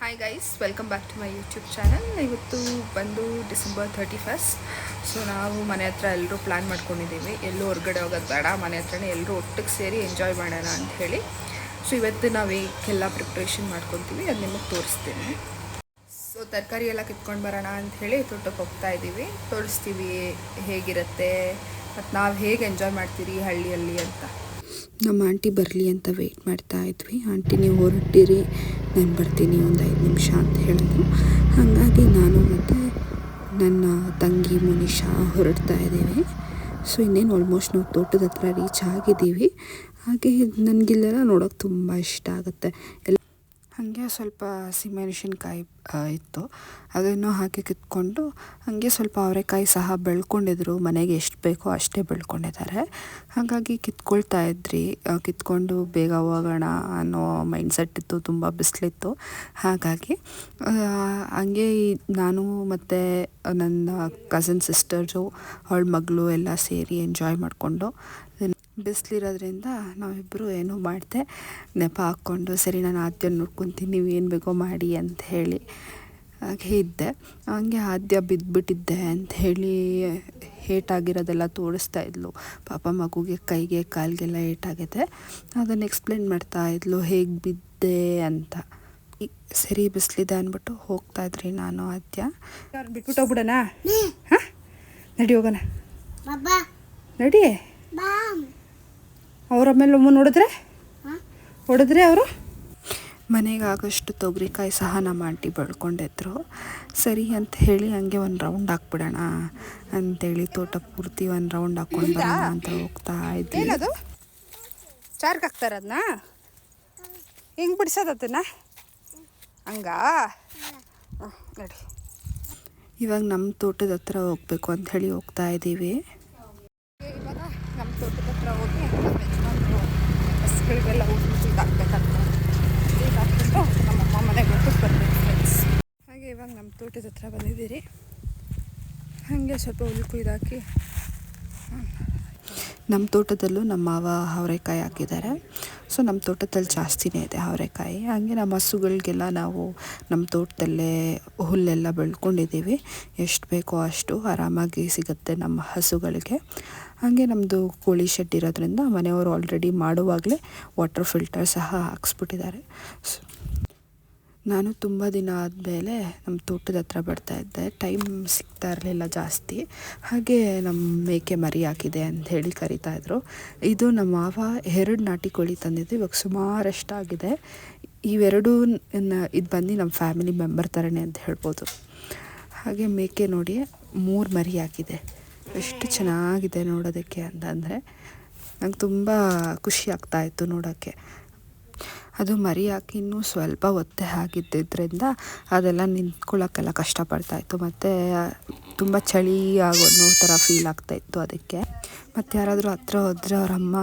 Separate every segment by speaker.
Speaker 1: Hi guys, welcome back to my YouTube channel. ಇವತ್ತು ಬಂದು December 31. So ನಾವು ಮನೆ ಹತ್ರ ಎಲ್ಲರೂ ಪ್ಲ್ಯಾನ್ ಮಾಡ್ಕೊಂಡಿದ್ದೀವಿ. ಎಲ್ಲೂ ಹೊರಗಡೆ ಹೋಗೋದು ಬೇಡ, ಮನೆ ಹತ್ರನೇ ಎಲ್ಲರೂ ಒಟ್ಟಿಗೆ ಸೇರಿ ಎಂಜಾಯ್ ಮಾಡೋಣ ಅಂತ ಹೇಳಿ. ಸೊ ಇವತ್ತು ನಾವು ಏಕೆಲ್ಲ ಪ್ರಿಪ್ರೇಷನ್ ಮಾಡ್ಕೊತೀವಿ ಅದು ನಿಮಗೆ ತೋರಿಸ್ತೀನಿ. ಸೊ ತರಕಾರಿ ಎಲ್ಲ ಕಿತ್ಕೊಂಡು ಬರೋಣ ಅಂತ ಹೇಳಿ ತೋಟಕ್ಕೆ ಹೋಗ್ತಾ ಇದ್ದೀವಿ. ತೋರಿಸ್ತೀವಿ ಹೇಗಿರುತ್ತೆ ಮತ್ತು ನಾವು ಹೇಗೆ ಎಂಜಾಯ್ ಮಾಡ್ತೀರಿ ಹಳ್ಳಿಯಲ್ಲಿ ಅಂತ.
Speaker 2: ನಮ್ಮ ಆಂಟಿ ಬರಲಿ ಅಂತ ವೆಯ್ಟ್ ಮಾಡ್ತಾ ಇದ್ವಿ. ಆಂಟಿ ನೀವು ಹೊರಟಿರಿ, ನಾನು ಬರ್ತೀನಿ ಒಂದು 5 ನಿಮಿಷ ಅಂತ ಹೇಳಿದ್ರು. ಹಾಗಾಗಿ ನಾನು ಮತ್ತು ನನ್ನ ತಂಗಿ ಮುನಿಷಾ ಹೊರಡ್ತಾ ಇದ್ದೀವಿ. ಸೊ ಇನ್ನೇನು ಆಲ್ಮೋಸ್ಟ್ ನಾವು ತೋಟದ ಹತ್ರ ರೀಚ್ ಆಗಿದ್ದೀವಿ. ಹಾಗೆ ನನಗಿಲ್ಲೆಲ್ಲ ನೋಡೋಕೆ ತುಂಬ ಇಷ್ಟ ಆಗುತ್ತೆ. ಹಾಗೆ ಸ್ವಲ್ಪ ಹಸಿಮೆಣಸಿನ್ಕಾಯಿ ಇತ್ತು, ಅದನ್ನು ಹಾಕಿ ಕಿತ್ಕೊಂಡು ಹಾಗೆ ಸ್ವಲ್ಪ ಅವರೆಕಾಯಿ ಸಹ ಬೆಳ್ಕೊಂಡಿದ್ರು. ಮನೆಗೆ ಎಷ್ಟು ಬೇಕೋ ಅಷ್ಟೇ ಬೆಳ್ಕೊಂಡಿದ್ದಾರೆ. ಹಾಗಾಗಿ ಕಿತ್ಕೊಳ್ತಾ ಇದ್ರಿ. ಕಿತ್ಕೊಂಡು ಬೇಗ ಹೋಗೋಣ ಅನ್ನೋ ಮೈಂಡ್ಸೆಟ್ ಇತ್ತು. ತುಂಬ ಬಿಸಿಲಿತ್ತು. ಹಾಗಾಗಿ ಹಂಗೆ ನಾನು ಮತ್ತು ನನ್ನ ಕಸಿನ್ ಸಿಸ್ಟರ್ಸು, ಅವಳ ಮಗಳು ಎಲ್ಲ ಸೇರಿ ಎಂಜಾಯ್ ಮಾಡಿಕೊಂಡು, ಬಿಸಿಲಿರೋದ್ರಿಂದ ನಾವಿಬ್ಬರು ಏನೂ ಮಾಡಿದೆ ನೆಪ ಹಾಕ್ಕೊಂಡು, ಸರಿ ನಾನು ಆದ್ಯ ನೋಡ್ಕೊತೀನಿ, ನೀವು ಏನು ಬೇಕೋ ಮಾಡಿ ಅಂತ ಹೇಳಿ ಹಾಗೆ ಇದ್ದೆ. ಹಂಗೆ ಆದ್ಯ ಬಿದ್ದುಬಿಟ್ಟಿದ್ದೆ ಅಂತ ಹೇಳಿ ಏಟಾಗಿರೋದೆಲ್ಲ ತೋರಿಸ್ತಾ ಇದ್ಲು. ಪಾಪ ಮಗುಗೆ ಕೈಗೆ ಕಾಲಿಗೆಲ್ಲ ಏಟಾಗಿದೆ. ಅದನ್ನು ಎಕ್ಸ್ಪ್ಲೇನ್ ಮಾಡ್ತಾ ಇದ್ಲು ಹೇಗೆ ಬಿದ್ದೆ ಅಂತ. ಸರಿ ಬಿಸಿಲಿದೆ ಅಂದ್ಬಿಟ್ಟು ಹೋಗ್ತಾ ಇದ್ರಿ ನಾನು ಆದ್ಯ.
Speaker 1: ಬಿಟ್ಬಿಟ್ಟು ಹೋಗ್ಬಿಡೋಣ? ಹಾಂ, ನಡಿ ಹೋಗೋಣ, ನಡಿ. ಅವ್ರ ಮೇಲೆ ಒಮ್ಮೆ ಹೊಡೆದ್ರೆ ಅವರು
Speaker 2: ಮನೆಗೆ ಆಗೋಷ್ಟು ತೊಗರಿಕಾಯಿ ಸಹ ನಮ್ಮ ಆಂಟಿ ಬೆಳ್ಕೊಂಡಿದ್ರು. ಸರಿ ಅಂತ ಹೇಳಿ ಹಂಗೆ ಒಂದು ರೌಂಡ್ ಹಾಕ್ಬಿಡೋಣ ಅಂತೇಳಿ ತೋಟ ಪೂರ್ತಿ ಒಂದು ರೌಂಡ್ ಹಾಕ್ಕೊಂಡು ಬರೋಣ ಅಂತ ಹೋಗ್ತಾ ಇದ್ವಿ.
Speaker 1: ಅದು ಚಾರ್ಗೆ ಹಾಕ್ತಾರ ಅದನ್ನ ಹಿಂಗೆ ಬಿಡಿಸೋದನ್ನ ಹಂಗ ನಡಿ.
Speaker 2: ಇವಾಗ ನಮ್ಮ ತೋಟದ ಹತ್ರ ಹೋಗ್ಬೇಕು ಅಂತ ಹೇಳಿ ಹೋಗ್ತಾ ಇದ್ದೀವಿ.
Speaker 1: ಇವಾಗ ನಮ್ಮ ತೋಟದ ಹತ್ರ ಹೋಗಿ ಯಜಮಾನ್ರು ಹಸುಗಳಿಗೆಲ್ಲ ಊಟ ಹಾಕ್ಬೇಕಂತ ಹಾಕ್ಬಿಟ್ಟು ನಮ್ಮಮ್ಮ ಮನೆಗೆ ಊಟಕ್ಕೆ ಬರ್ಬೇಕು ಫ್ರೆಂಡ್ಸ್. ಹಾಗೆ ಇವಾಗ ನಮ್ಮ ತೋಟದ ಹತ್ರ ಬಂದಿದ್ದೀರಿ. ಹಾಗೆ ಸ್ವಲ್ಪ ಹುಲ್ಲು ಕುಯ್ದಾಕಿ
Speaker 2: ನಮ್ಮ ತೋಟದಲ್ಲೂ ನಮ್ಮ ಮಾವ ಅವರೆಕಾಯಿ ಹಾಕಿದ್ದಾರೆ. ಸೊ ನಮ್ಮ ತೋಟದಲ್ಲಿ ಜಾಸ್ತಿನೇ ಇದೆ ಅವರೆಕಾಯಿ. ಹಾಗೆ ನಮ್ಮ ಹಸುಗಳಿಗೆಲ್ಲ ನಾವು ನಮ್ಮ ತೋಟದಲ್ಲೇ ಹುಲ್ಲೆಲ್ಲ ಬೆಳ್ಕೊಂಡಿದ್ದೀವಿ. ಎಷ್ಟು ಬೇಕೋ ಅಷ್ಟು ಆರಾಮಾಗಿ ಸಿಗುತ್ತೆ ನಮ್ಮ ಹಸುಗಳಿಗೆ. ಹಾಗೆ ನಮ್ಮದು ಕೋಳಿ ಶೆಡ್ ಇರೋದ್ರಿಂದ ಮನೆಯವರು ಆಲ್ರೆಡಿ ಮಾಡುವಾಗಲೇ ವಾಟರ್ ಫಿಲ್ಟರ್ ಸಹ ಹಾಕ್ಸ್ಬಿಟ್ಟಿದ್ದಾರೆ. ನಾನು ತುಂಬ ದಿನ ಆದಮೇಲೆ ನಮ್ಮ ತೋಟದ ಹತ್ರ ಬರ್ತಾಯಿದ್ದೆ. ಟೈಮ್ ಸಿಗ್ತಾ ಇರಲಿಲ್ಲ ಜಾಸ್ತಿ. ಹಾಗೆ ನಮ್ಮ ಮೇಕೆ ಮರಿ ಹಾಕಿದೆ ಅಂತ ಹೇಳಿ ಕರಿತಾಯಿದ್ರು. ಇದು ನಮ್ಮ ಮಾವ 2 ನಾಟಿ ಕೋಳಿ ತಂದಿದ್ದು. ಇವಾಗ ಸುಮಾರಷ್ಟಾಗಿದೆ. ಇವೆರಡೂ ಇದು ಬಂದು ನಮ್ಮ ಫ್ಯಾಮಿಲಿ ಮೆಂಬರ್ ಥರನೇ ಅಂತ ಹೇಳ್ಬೋದು. ಹಾಗೆ ಮೇಕೆ ನೋಡಿ 3 ಮರಿ ಹಾಕಿದೆ. ಎಷ್ಟು ಚೆನ್ನಾಗಿದೆ ನೋಡೋದಕ್ಕೆ ಅಂತಂದರೆ ನಂಗೆ ತುಂಬ ಖುಷಿ ಆಗ್ತಾಯಿತ್ತು ನೋಡೋಕ್ಕೆ. ಅದು ಮರಿ ಹಾಕಿ ಇನ್ನೂ ಸ್ವಲ್ಪ ಒತ್ತೆ ಆಗಿದ್ದರಿಂದ ಅದೆಲ್ಲ ನಿಂತ್ಕೊಳ್ಳೋಕ್ಕೆಲ್ಲ ಕಷ್ಟಪಡ್ತಾಯಿತ್ತು. ಮತ್ತು ತುಂಬ ಚಳಿ ಆಗೋ ಥರ ಫೀಲ್ ಆಗ್ತಾಯಿತ್ತು ಅದಕ್ಕೆ. ಮತ್ತು ಯಾರಾದರೂ ಹತ್ರ ಹೋದರೆ ಅವರಮ್ಮ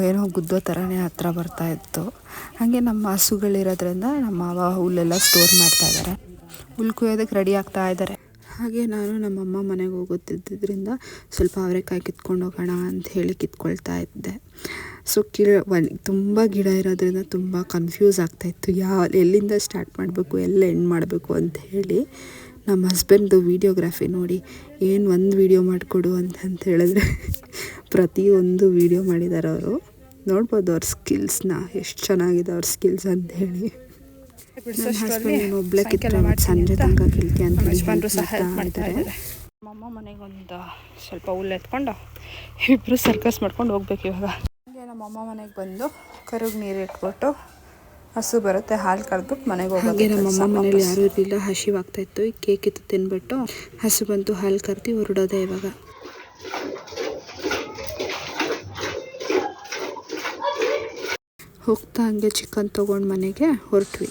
Speaker 2: ಏನೋ ಗುದ್ದೋ ಥರನೇ ಹತ್ರ ಬರ್ತಾಯಿತ್ತು. ಹಾಗೆ ನಮ್ಮ ಹಸುಗಳಿರೋದ್ರಿಂದ ನಮ್ಮ ಮಾವ ಹುಲ್ಲೆಲ್ಲ ಸ್ಟೋರ್ ಮಾಡ್ತಾಯಿದ್ದಾರೆ. ಹುಲ್ಲು ಕುಯ್ಯೋದಕ್ಕೆ ರೆಡಿ ಆಗ್ತಾ ಇದ್ದಾರೆ. ಹಾಗೆ ನಾನು ನಮ್ಮಮ್ಮ ಮನೆಗೆ ಹೋಗುತ್ತಿದ್ದರಿಂದ ಸ್ವಲ್ಪ ಅವರೆಕಾಯಿ ಕಿತ್ಕೊಂಡು ಹೋಗೋಣ ಅಂತ ಹೇಳಿ ಕಿತ್ಕೊಳ್ತಾ ಇದ್ದೆ. ಸೊ ತುಂಬ ಗಿಡ ಇರೋದ್ರಿಂದ ತುಂಬ ಕನ್ಫ್ಯೂಸ್ ಆಗ್ತಾಯಿತ್ತು, ಎಲ್ಲಿಂದ ಸ್ಟಾರ್ಟ್ ಮಾಡಬೇಕು, ಎಲ್ಲ ಎಂಡ್ ಮಾಡಬೇಕು ಅಂತ ಹೇಳಿ. ನಮ್ಮ ಹಸ್ಬೆಂಡ್ದು ವೀಡಿಯೋಗ್ರಾಫಿ ನೋಡಿ, ಏನು ಒಂದು ವೀಡಿಯೋ ಮಾಡಿಕೊಡು ಅಂತ ಹೇಳಿದ್ರೆ ಪ್ರತಿಯೊಂದು ವೀಡಿಯೋ ಮಾಡಿದ್ದಾರೆ ಅವರು. ನೋಡ್ಬೋದು ಅವ್ರ ಸ್ಕಿಲ್ಸ್ನ, ಎಷ್ಟು ಚೆನ್ನಾಗಿದೆ ಅವ್ರ ಸ್ಕಿಲ್ಸ್ ಅಂತ ಹೇಳಿ. ನನ್ನ ಹಸ್ಬೆಂಡ್ ಒಬ್ಬಳೆ ಸಂಜೆ ತನಕ ಕಿಲ್ತಿ ಅಂತ ಹೇಳ್ತಾರೆ.
Speaker 1: ನಮ್ಮಮ್ಮ ಮನೆಗೆ ಒಂದು ಸ್ವಲ್ಪ ಹುಲ್ಲು ಎತ್ಕೊಂಡು ಇಬ್ಬರು ಸರ್ಕಸ್ ಮಾಡ್ಕೊಂಡು ಹೋಗ್ಬೇಕು. ಇವಾಗ ಹಾಗೆ ನಮ್ಮಮ್ಮ ಮನೆಗೆ ಬಂದು ಕರುಗೆ ನೀರು ಇಟ್ಬಿಟ್ಟು ಹಸು ಬರುತ್ತೆ, ಹಾಲು ಕರೆದ್ಬಿಟ್ಟು ಮನೆಗೆ ಹೋಗಿ.
Speaker 2: ಹಾಗೆ ನಮ್ಮಮ್ಮ ಮನೇಲಿ ಯಾರೂ ಇರಲಿಲ್ಲ, ಹಸಿವಾಗ್ತಾಯಿತ್ತು. ಈ ಕೇಕ್ ಇತ್ತು ತಿನ್ಬಿಟ್ಟು ಹಸು ಬಂತು, ಹಾಲು ಕರೆದು ಹೊರಡೋದೆ ಇವಾಗ. ಹೋಗ್ತಾ ಹಂಗೆ ಚಿಕನ್ ತೊಗೊಂಡು ಮನೆಗೆ ಹೊರಟ್ವಿ.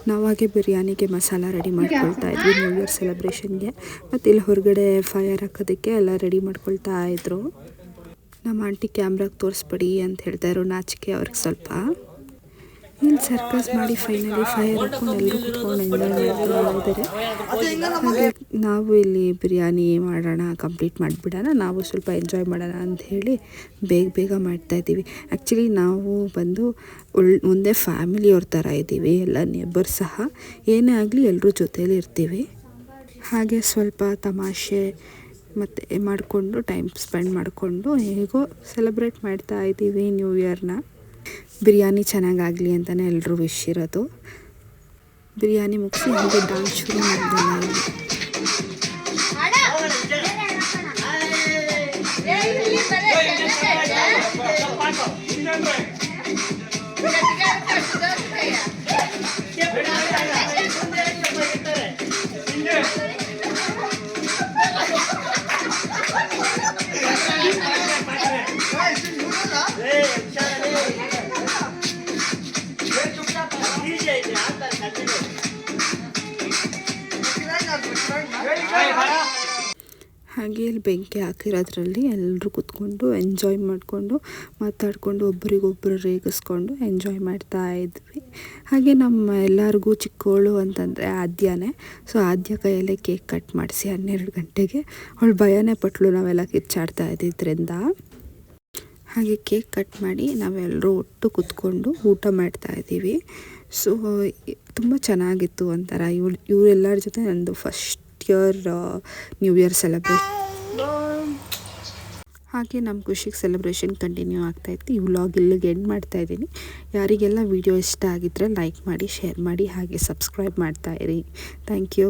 Speaker 2: ನಾವಾಗೆ ಬಿರಿಯಾನಿಗೆ ಮಸಾಲ ರೆಡಿ ಮಾಡ್ಕೊಳ್ತಾ ಇದ್ವಿ ನ್ಯೂ ಇಯರ್ ಸೆಲೆಬ್ರೇಷನ್ಗೆ. ಮತ್ತು ಇಲ್ಲಿ ಹೊರಗಡೆ ಫೈರ್ ಹಾಕೋದಕ್ಕೆ ಎಲ್ಲ ರೆಡಿ ಮಾಡ್ಕೊಳ್ತಾ ಇದ್ರು. ನಮ್ಮ ಆಂಟಿ ಕ್ಯಾಮ್ರಾಗೆ ತೋರಿಸ್ಬಿಡಿ ಅಂತ ಹೇಳ್ತಾಯಿದ್ರು, ನಾಚಿಕೆ ಅವ್ರಿಗೆ ಸ್ವಲ್ಪ. ಇಲ್ಲಿ ಸರ್ಕಸ್ ಮಾಡಿ ಫೈನಲಿ ಫೈರ್ ಹಾಕೊಂಡು ಎಲ್ಲರೂ ಕುತ್ಕೊಂಡು ಎಂಜಾಯ್ ಮಾಡ್ತಾ ಇದ್ದಾರೆ. ಹಾಗೆ ನಾವು ಇಲ್ಲಿ ಬಿರಿಯಾನಿ ಮಾಡೋಣ, ಕಂಪ್ಲೀಟ್ ಮಾಡಿಬಿಡೋಣ, ನಾವು ಸ್ವಲ್ಪ ಎಂಜಾಯ್ ಮಾಡೋಣ ಅಂತ ಹೇಳಿ ಬೇಗ ಮಾಡ್ತಾಯಿದ್ದೀವಿ. ಆ್ಯಕ್ಚುಲಿ ನಾವು ಬಂದು ಒಂದೇ ಫ್ಯಾಮಿಲಿಯವ್ರ ಥರ ಇದ್ದೀವಿ, ಎಲ್ಲ ನೇಬರ್ ಸಹ. ಏನೇ ಆಗಲಿ ಎಲ್ಲರೂ ಜೊತೇಲಿ ಇರ್ತೀವಿ. ಹಾಗೆ ಸ್ವಲ್ಪ ತಮಾಷೆ ಮತ್ತು ಮಾಡಿಕೊಂಡು ಟೈಮ್ ಸ್ಪೆಂಡ್ ಮಾಡಿಕೊಂಡು ಹೇಗೋ ಸೆಲೆಬ್ರೇಟ್ ಮಾಡ್ತಾ ಇದ್ದೀವಿ ನ್ಯೂ ಇಯರ್ನ. ಬಿರಿಯಾನಿ ಚೆನ್ನಾಗಾಗಲಿ ಅಂತಲೇ ಎಲ್ಲರೂ ವಿಶ್ ಇರೋದು. ಬಿರಿಯಾನಿ ಮುಗಿಸಿ ಹಾಗೆ ಡಾನ್ಸ್ ಶುರು ಮಾಡಿದೆ ನಾನು. ಹಾಗೆ ಇಲ್ಲಿ ಬೆಂಕಿ ಹಾಕಿರೋದ್ರಲ್ಲಿ ಎಲ್ಲರೂ ಕೂತ್ಕೊಂಡು ಎಂಜಾಯ್ ಮಾಡಿಕೊಂಡು ಮಾತಾಡಿಕೊಂಡು ಒಬ್ರಿಗೊಬ್ಬರು ರೇಗಿಸ್ಕೊಂಡು ಎಂಜಾಯ್ ಮಾಡ್ತಾ ಇದ್ವಿ. ಹಾಗೆ ನಮ್ಮ ಎಲ್ಲರಿಗೂ ಚಿಕ್ಕವಳು ಅಂತಂದರೆ ಆದ್ಯನೇ. ಸೊ ಆದ್ಯ ಕೈಯಲ್ಲೇ ಕೇಕ್ ಕಟ್ ಮಾಡಿಸಿ 12 ಗಂಟೆಗೆ ಅವಳು ಭಯನೇ ಪಟ್ಲು ನಾವೆಲ್ಲ ಕಿಚ್ಚಾಡ್ತಾ ಇದ್ದಿದ್ದರಿಂದ. ಹಾಗೆ ಕೇಕ್ ಕಟ್ ಮಾಡಿ ನಾವೆಲ್ಲರೂ ಒಟ್ಟು ಕೂತ್ಕೊಂಡು ಊಟ ಮಾಡ್ತಾಯಿದ್ದೀವಿ. ಸೊ ತುಂಬ ಚೆನ್ನಾಗಿತ್ತು ಒಂಥರ. ಇವರೆಲ್ಲರ ಜೊತೆ ನಂದು first year new year celebrate. ಹಾಗೆ ನಮ್ಮ ಖುಷಿಗೆ ಸೆಲೆಬ್ರೇಷನ್ ಕಂಟಿನ್ಯೂ ಆಗ್ತಾಯಿತ್ತು. ಈ ವ್ಲಾಗ್ ಇಲ್ಲಿಗೆ ಎಂಡ್ ಮಾಡ್ತಾಯಿದ್ದೀನಿ. ಯಾರಿಗೆಲ್ಲ ವಿಡಿಯೋ ಇಷ್ಟ ಆಗಿದ್ದರೆ ಲೈಕ್ ಮಾಡಿ, ಶೇರ್ ಮಾಡಿ, ಹಾಗೆ ಸಬ್ಸ್ಕ್ರೈಬ್ ಮಾಡ್ತಾಯಿರಿ. Thank you.